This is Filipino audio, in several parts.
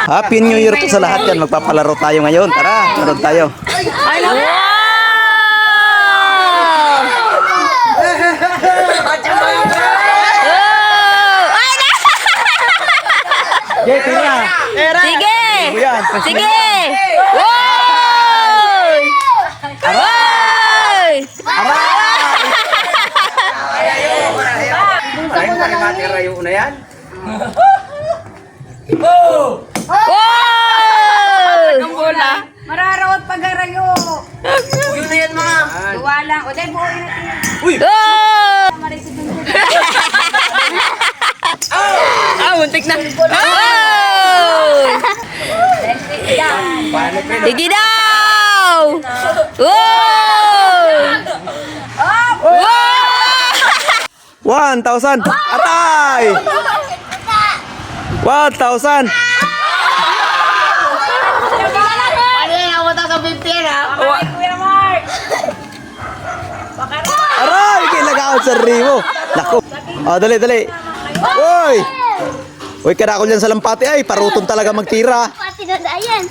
Happy New Year to sa lahat yan. Magpapalaro tayo ngayon. Tara, laro tayo. I love it. Sige! Sige! Woy! Aray! Woy! Ang bola. Mararawat pag-arayo. Yun na yan mga. Gawa lang. O dahil buo yun. Uy! Muntik na. Sige daw! Wow! 1,000! Atay! 1,000! Aray! Kailangan sa rimo! Naku! Oh, dali, dali! Uy! Uy, kadakol yan sa lampati ay, paruton talaga magtira. Pati na ayan.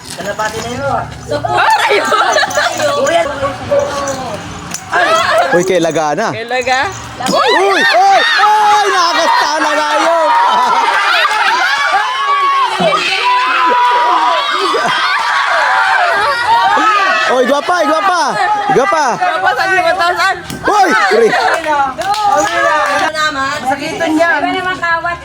Uy, kailaga na. Kailaga? Uy! Uy! Uy! Nakakasta na ngayon! Uy, gwapa! Gwapa! Gwapa! Kapasan yung 1,000. Uy! Uy! Sakitan niya. Iba naman kawat.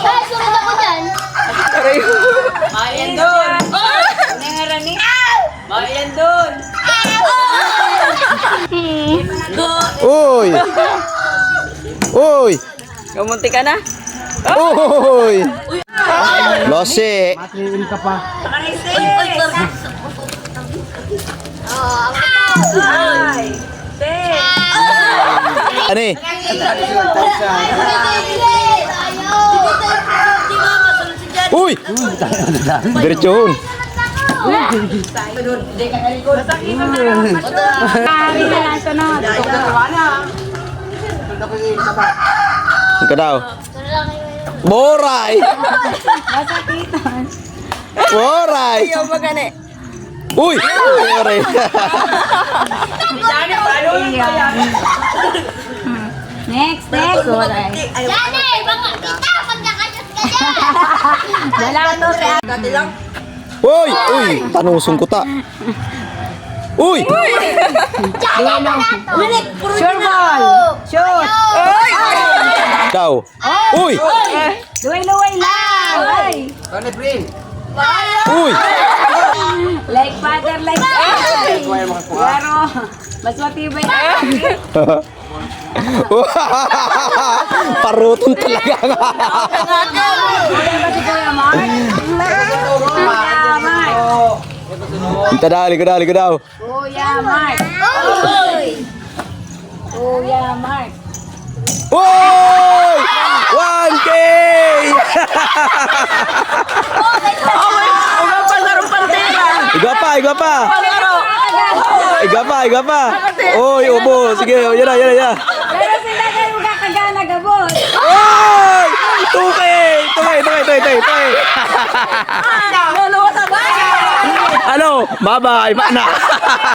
Ay, sunod ako dyan. Mayan doon. Nangarani. Mayan doon. Uy! Uy! Kamunti ka na? Uy! Losi! Ay. Ten. Ani? Uy! Diretsohon. Kari na lang sunod. Ika daw. Boray! Masakitan. Boray! Ayaw magani. Uy! Boray! Next, next. Alright. Jane, baka kita pag nakayos ka dyan. Dala to si Dati lang. Uy! Uy! Tanusong ko ta. Uy! Sure ball. Shoot. Daw. Uy! Luway-luway lang. Ay. Uy! Like father, like son. Pero, mas matibay na. Paruton talaga nga. Kuya ba si Kuya Mark? Kuya Mark. Ita daw, ligo daw, ligo daw. Kuya Mark. Kuya Mark. Uy! 1K! Ugang palarong pantera. Igwa pa, igwa pa. Palaro. Igwa pa, igwa pa. Uy, ubo. Sige, yan na, yan na, yan. Pero sila kayo magkakagana gabot. Uy! 2K! 2K! Lolo sa bayan. Ano? Bye-bye, mana.